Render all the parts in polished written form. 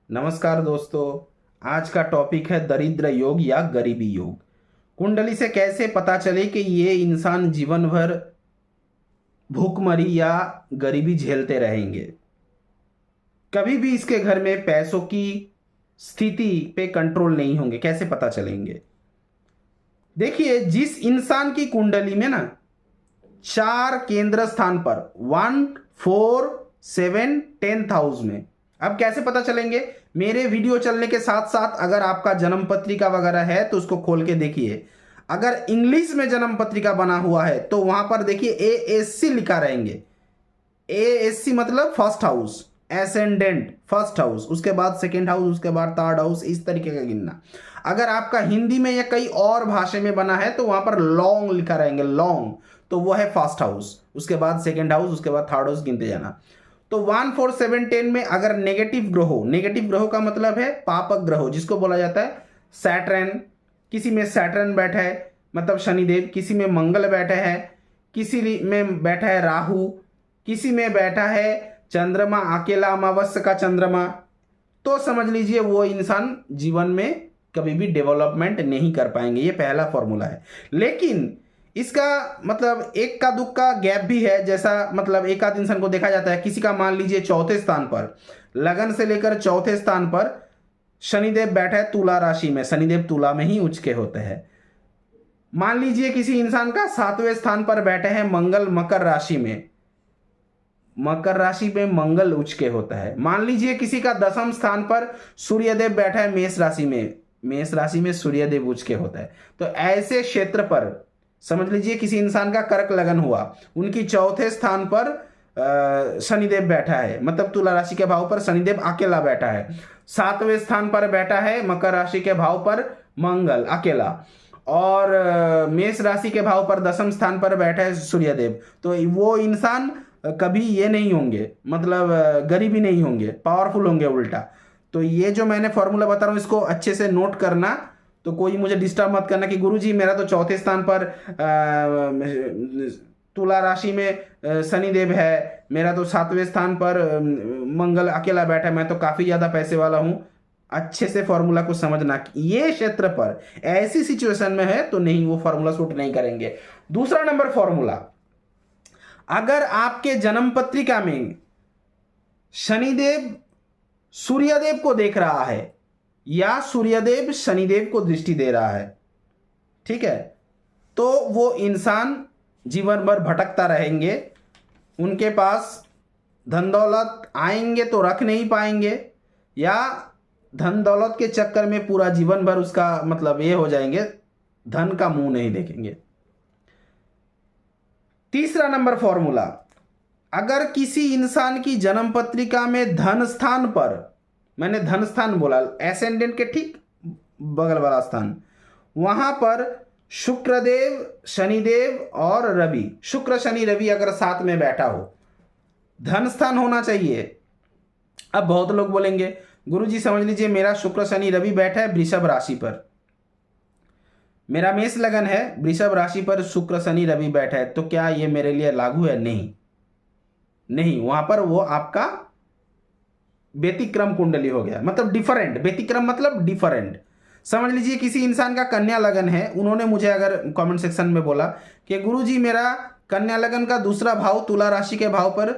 नमस्कार दोस्तों। आज का टॉपिक है दरिद्र योग या गरीबी योग। कुंडली से कैसे पता चले कि ये इंसान जीवन भर भूखमरी या गरीबी झेलते रहेंगे। कभी भी इसके घर में पैसों की स्थिति पे कंट्रोल नहीं होंगे, कैसे पता चलेंगे। देखिए, जिस इंसान की कुंडली में ना 4 केंद्र स्थान पर 1, 4, 7, 10th हाउस में, अब कैसे पता चलेंगे। मेरे वीडियो चलने के साथ साथ अगर आपका जन्म पत्रिका वगैरह है तो उसको खोल के देखिए। अगर इंग्लिश में जन्म पत्रिका बना हुआ है तो वहां पर देखिए ASC लिखा रहेंगे। ASC मतलब first house, ascendant first house, उसके बाद सेकेंड हाउस, उसके बाद थर्ड हाउस, इस तरीके का गिनना। अगर आपका हिंदी में या कई और भाषा में बना है तो वहां पर लॉन्ग लिखा रहेंगे, लॉन्ग, तो वो है फर्स्ट हाउस, उसके बाद सेकेंड हाउस, उसके बाद थर्ड हाउस गिनते जाना। तो 1, 4, 7, 10 में अगर नेगेटिव ग्रहों का मतलब है पापक ग्रहों, जिसको बोला जाता है सैटर्न। किसी में सैटर्न बैठा है मतलब शनिदेव, किसी में मंगल बैठा है, किसी में बैठा है राहु, किसी में बैठा है चंद्रमा, अकेला अमावस्या का चंद्रमा, तो समझ लीजिए वो इंसान जीवन में कभी भी डेवलपमेंट नहीं कर पाएंगे। ये पहला फॉर्मूला है। लेकिन इसका मतलब एक का दुख का गैप भी है। जैसा मतलब एक आध इंसान को देखा जाता है, किसी का मान लीजिए चौथे स्थान पर, लगन से लेकर चौथे स्थान पर शनिदेव बैठा है तुला राशि में, शनिदेव तुला में ही उच्च के होते हैं। मान लीजिए किसी इंसान का 7वें स्थान पर बैठे हैं मंगल मकर राशि में, मकर राशि में मंगल उच्च के होता है। मान लीजिए किसी का 10वें स्थान पर सूर्यदेव बैठा है मेष राशि में, मेष राशि में सूर्यदेव उच्च के होता है। तो ऐसे क्षेत्र पर समझ लीजिए किसी इंसान का कर्क लगन हुआ, उनकी चौथे स्थान पर शनिदेव बैठा है, मतलब तुला राशि के भाव पर शनिदेव अकेला बैठा है। 7वें स्थान पर बैठा है मकर राशि के भाव पर मंगल अकेला, और मेष राशि के भाव पर 10वें स्थान पर बैठा है सूर्यदेव। तो वो इंसान कभी ये नहीं होंगे, मतलब गरीबी नहीं होंगे, पावरफुल होंगे उल्टा। तो ये जो मैंने फॉर्मूला बता रहा हूँ इसको अच्छे से नोट करना। तो कोई मुझे डिस्टर्ब मत करना कि गुरुजी मेरा तो चौथे स्थान पर तुला राशि में शनिदेव है, मेरा तो 7वें स्थान पर मंगल अकेला बैठा है, मैं तो काफी ज्यादा पैसे वाला हूं। अच्छे से फॉर्मूला को समझना कि ये क्षेत्र पर ऐसी सिचुएशन में है तो नहीं, वो फॉर्मूला सूट नहीं करेंगे। दूसरा नंबर फॉर्मूला, अगर आपके जन्म पत्रिका में शनिदेव सूर्यदेव को देख रहा है या सूर्यदेव शनिदेव को दृष्टि दे रहा है, ठीक है, तो वो इंसान जीवन भर भटकता रहेंगे। उनके पास धन दौलत आएंगे तो रख नहीं पाएंगे, या धन दौलत के चक्कर में पूरा जीवन भर उसका मतलब ये हो जाएंगे, धन का मुंह नहीं देखेंगे। तीसरा नंबर फॉर्मूला, अगर किसी इंसान की जन्म पत्रिका में धन स्थान पर, मैंने धन स्थान बोला एसेंडेंट के ठीक बगल वाला स्थान, वहां पर शुक्रदेव शनिदेव और रवि, शुक्र शनि रवि अगर साथ में बैठा हो, धन स्थान होना चाहिए। अब बहुत लोग बोलेंगे गुरुजी समझ लीजिए मेरा शुक्र शनि रवि बैठा है वृषभ राशि पर, मेरा मेष लगन है, वृषभ राशि पर शुक्र शनि रवि बैठा है, तो क्या ये मेरे लिए लागू है? नहीं नहीं, वहां पर वो आपका व्यतिक्रम कुंडली हो गया, मतलब डिफरेंट। व्यतिक्रम मतलब डिफरेंट। समझ लीजिए किसी इंसान का कन्या लगन है, उन्होंने मुझे अगर कमेंट सेक्शन में बोला कि गुरुजी मेरा कन्या लगन का दूसरा भाव तुला राशि के भाव पर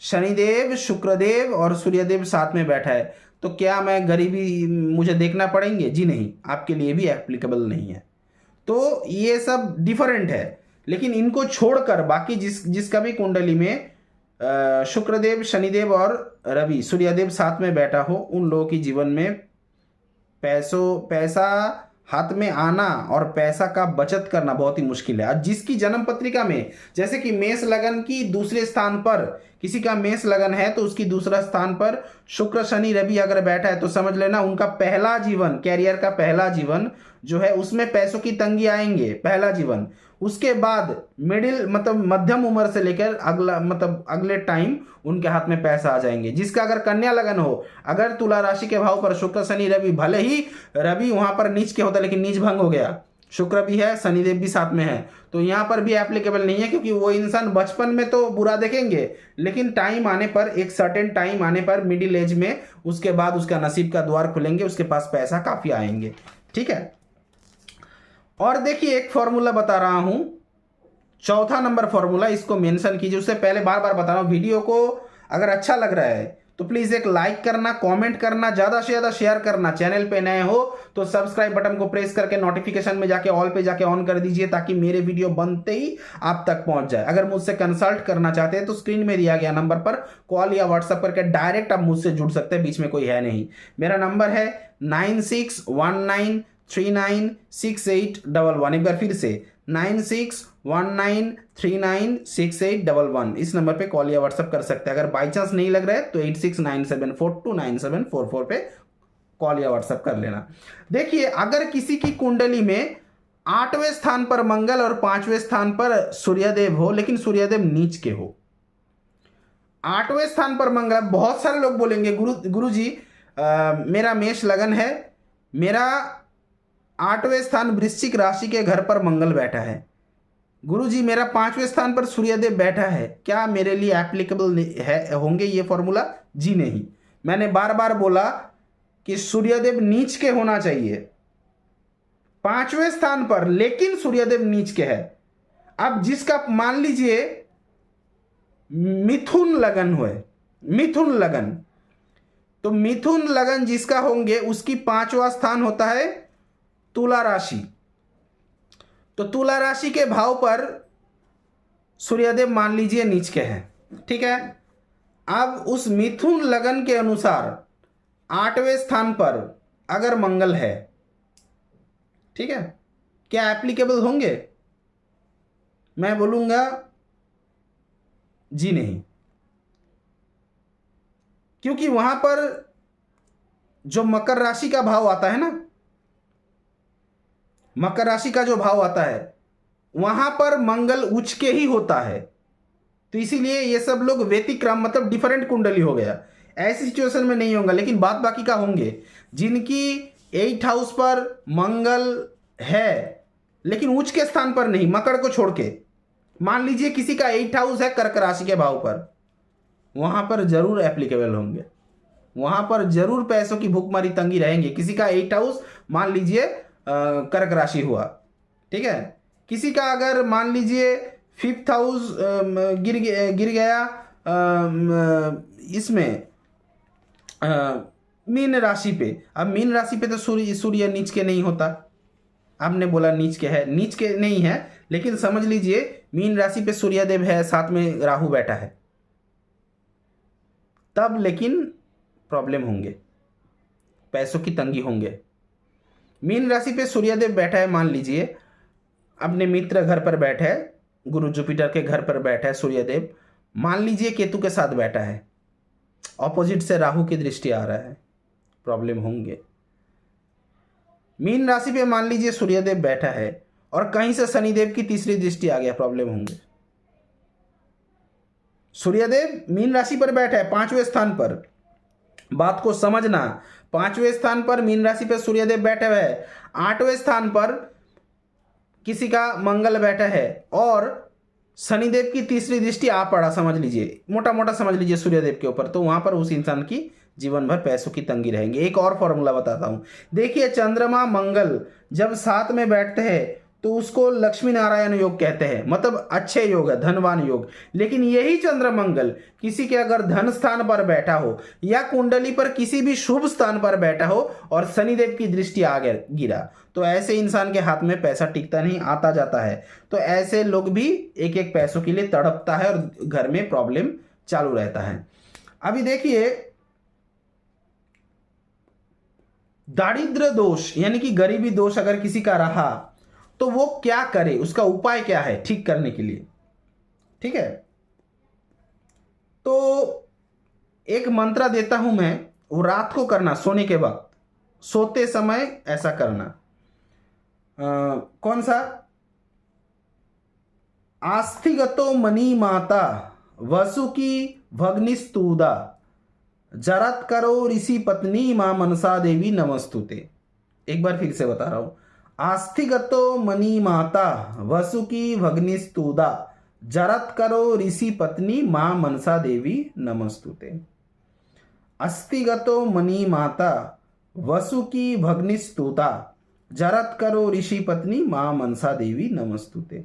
शनिदेव शुक्रदेव और सूर्यदेव साथ में बैठा है, तो क्या मैं गरीबी मुझे देखना पड़ेंगे? जी नहीं, आपके लिए भी एप्लीकेबल नहीं है। तो ये सब डिफरेंट है। लेकिन इनको छोड़कर बाकी जिसका भी कुंडली में शुक्रदेव शनिदेव और रवि सूर्यदेव साथ में बैठा हो, उन लोगों की जीवन में पैसा हाथ में आना और पैसा का बचत करना बहुत ही मुश्किल है। और जिसकी जन्म पत्रिका में जैसे कि मेष लगन की दूसरे स्थान पर, किसी का मेष लगन है तो उसकी दूसरा स्थान पर शुक्र शनि रवि अगर बैठा है, तो समझ लेना उनका पहला जीवन, कैरियर का पहला जीवन जो है उसमें पैसों की तंगी आएंगे, पहला जीवन। उसके बाद मिडिल मतलब मध्यम उम्र से लेकर अगला मतलब अगले टाइम उनके हाथ में पैसा आ जाएंगे। जिसका अगर कन्या लगन हो, अगर तुला राशि के भाव पर शुक्र शनि रवि, भले ही रवि वहां पर नीच के होता लेकिन नीच भंग हो गया, शुक्र भी है, शनिदेव भी साथ में है, तो यहाँ पर भी एप्लीकेबल नहीं है, क्योंकि वो इंसान बचपन में तो बुरा देखेंगे, लेकिन टाइम आने पर, एक सर्टेन टाइम आने पर, मिडिल एज में, उसके बाद उसका नसीब का द्वार खुलेंगे, उसके पास पैसा काफी आएंगे। ठीक है। और देखिए एक फॉर्मूला बता रहा हूं, चौथा नंबर फॉर्मूला, इसको मेंशन कीजिए। उससे पहले बार बार बता रहा हूं, वीडियो को अगर अच्छा लग रहा है तो प्लीज एक लाइक करना, कमेंट करना, ज्यादा से ज्यादा शेयर करना। चैनल पे नए हो तो सब्सक्राइब बटन को प्रेस करके नोटिफिकेशन में जाके ऑल पे जाके ऑन कर दीजिए, ताकि मेरे वीडियो बनते ही आप तक पहुंच जाए। अगर मुझसे कंसल्ट करना चाहते हैं तो स्क्रीन में दिया गया नंबर पर कॉल या व्हाट्सएप करके डायरेक्ट आप मुझसे जुड़ सकते हैं, बीच में कोई है नहीं। मेरा नंबर है 9619396811। एक बार फिर से 9619396811। इस नंबर पे कॉल या व्हाट्सएप कर सकते हैं। अगर बाई चांस नहीं लग रहा है तो 8697429744 पे कॉल या व्हाट्सएप कर लेना। देखिए अगर किसी की कुंडली में 8वें स्थान पर मंगल और 5वें स्थान पर सूर्यदेव हो, लेकिन सूर्यदेव नीच के हो, 8वें स्थान पर मंगल, बहुत सारे लोग बोलेंगे गुरुजी मेरा मेष लगन है, मेरा 8वें स्थान वृश्चिक राशि के घर पर मंगल बैठा है, गुरुजी मेरा 5वें स्थान पर सूर्यदेव बैठा है, क्या मेरे लिए एप्लीकेबल है होंगे ये फॉर्मूला? जी नहीं। मैंने बार बार बोला कि सूर्यदेव नीच के होना चाहिए 5वें स्थान पर, लेकिन सूर्यदेव नीच के है। अब जिसका मान लीजिए मिथुन लगन हुए, मिथुन लगन, तो मिथुन लगन जिसका होंगे उसकी 5वां स्थान होता है तुला राशि। तो तुला राशि के भाव पर सूर्यदेव मान लीजिए नीच के हैं। ठीक है। अब उस मिथुन लगन के अनुसार 8वें स्थान पर अगर मंगल है, ठीक है, क्या एप्लीकेबल होंगे? मैं बोलूंगा जी नहीं, क्योंकि वहां पर जो मकर राशि का भाव आता है ना, मकर राशि का जो भाव आता है वहां पर मंगल उच्च के ही होता है। तो इसीलिए ये सब लोग व्यतिक्रम मतलब डिफरेंट कुंडली हो गया, ऐसी सिचुएशन में नहीं होगा। लेकिन बात बाकी का होंगे जिनकी 8th हाउस पर मंगल है लेकिन उच्च के स्थान पर नहीं, मकर को छोड़ के। मान लीजिए किसी का 8th हाउस है कर्क राशि के भाव पर, वहां पर जरूर एप्लीकेबल होंगे, वहां पर जरूर पैसों की भूखमरी तंगी रहेंगे। किसी का 8th हाउस मान लीजिए कर्क राशि हुआ, ठीक है, किसी का अगर मान लीजिए 5th हाउस गिर गया इसमें मीन राशि पे। अब मीन राशि पे तो सूर्य नीच के नहीं होता, आपने बोला नीच के है, नीच के नहीं है, लेकिन समझ लीजिए मीन राशि पे सूर्यदेव है, साथ में राहु बैठा है, तब लेकिन प्रॉब्लम होंगे, पैसों की तंगी होंगे। मीन राशि पे सूर्यदेव बैठा है, मान लीजिए अपने मित्र घर पर बैठा है, गुरु जुपिटर के घर पर बैठा है सूर्यदेव, मान लीजिए केतु के साथ बैठा है, ऑपोजिट से राहु की दृष्टि आ रहा है, प्रॉब्लम होंगे। मीन राशि पे मान लीजिए सूर्यदेव बैठा है और कहीं से शनिदेव की तीसरी दृष्टि आ गया, प्रॉब्लम होंगे। सूर्यदेव मीन राशि पर बैठा है 5वें स्थान पर, बात को समझना, 5वें स्थान पर मीन राशि पर सूर्यदेव बैठे हुए है, 8वें स्थान पर किसी का मंगल बैठा है और शनिदेव की तीसरी दृष्टि आ पड़ा, समझ लीजिए, मोटा मोटा समझ लीजिए सूर्यदेव के ऊपर, तो वहां पर उस इंसान की जीवन भर पैसों की तंगी रहेंगी। एक और फॉर्मूला बताता हूं, देखिए चंद्रमा मंगल जब साथ में बैठते हैं तो उसको लक्ष्मी नारायण योग कहते हैं, मतलब अच्छे योग है, धनवान योग। लेकिन यही चंद्र मंगल किसी के अगर धन स्थान पर बैठा हो या कुंडली पर किसी भी शुभ स्थान पर बैठा हो और शनिदेव की दृष्टि आ गिरा, तो ऐसे इंसान के हाथ में पैसा टिकता नहीं, आता जाता है। तो ऐसे लोग भी एक एक पैसों के लिए तड़पता है और घर में प्रॉब्लम चालू रहता है। अभी देखिए दारिद्र दोष यानी कि गरीबी दोष अगर किसी का रहा तो वो क्या करे, उसका उपाय क्या है ठीक करने के लिए, ठीक है। तो एक मंत्र देता हूं मैं, वो रात को करना, सोने के वक्त, सोते समय ऐसा करना। कौन सा? आस्थिगतो मणि माता वसुकी भग्निस्तुदा जरत करो ऋषि पत्नी मां मनसा देवी नमस्तुते। एक बार फिर से बता रहा हूं, आस्थिगतो मणिमाता वसुकी भग्निस्तुदा जरत करो ऋषि पत्नी मां मनसा देवी नमस्तुते। अस्थिगतो मणिमाता वसुकी भग्निस्तुता जरत करो ऋषि पत्नी मां मनसा देवी नमस्तुते।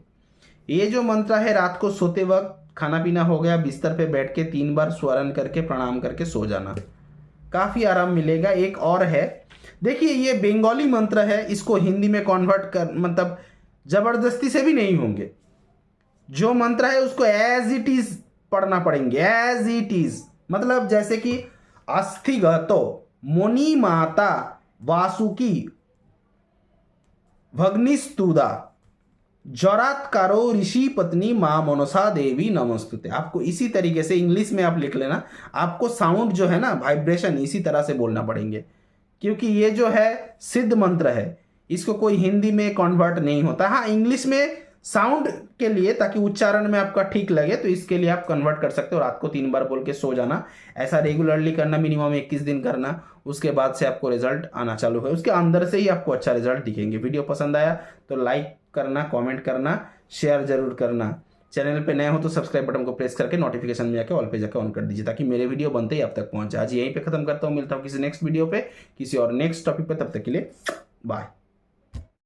ये जो मंत्र है रात को सोते वक्त खाना पीना हो गया, बिस्तर पे बैठ के 3 बार स्वरण करके प्रणाम करके सो जाना, काफी आराम मिलेगा। एक और है, देखिए ये बंगाली मंत्र है, इसको हिंदी में कन्वर्ट कर मतलब जबरदस्ती से भी नहीं होंगे। जो मंत्र है उसको एज इट इज पढ़ना पड़ेंगे, एज इट इज मतलब जैसे कि अस्थिगतो मुनि माता वासुकी भग्निस्तुदा जरात्कारो ऋषि पत्नी मां मनसा देवी नमस्तुते। आपको इसी तरीके से इंग्लिश में आप लिख लेना, आपको साउंड जो है ना वाइब्रेशन इसी तरह से बोलना पड़ेंगे, क्योंकि ये जो है सिद्ध मंत्र है, इसको कोई हिंदी में कन्वर्ट नहीं होता। हाँ, इंग्लिश में साउंड के लिए ताकि उच्चारण में आपका ठीक लगे तो इसके लिए आप कन्वर्ट कर सकते हो। रात को 3 बार बोल के सो जाना, ऐसा रेगुलरली करना, मिनिमम 21 दिन करना, उसके बाद से आपको रिजल्ट आना चालू है, उसके अंदर से ही आपको अच्छा रिजल्ट दिखेंगे। वीडियो पसंद आया तो लाइक करना, कमेंट करना, शेयर जरूर करना। चैनल पे नए हो तो सब्सक्राइब बटन को प्रेस करके नोटिफिकेशन में जाके ऑल पे जाकर ऑन कर दीजिए ताकि मेरे वीडियो बनते ही आप तक पहुंच जाए। आज यहीं पे खत्म करता हूँ, मिलता हूँ किसी नेक्स्ट वीडियो पे किसी और नेक्स्ट टॉपिक पे, तब तक के लिए बाय।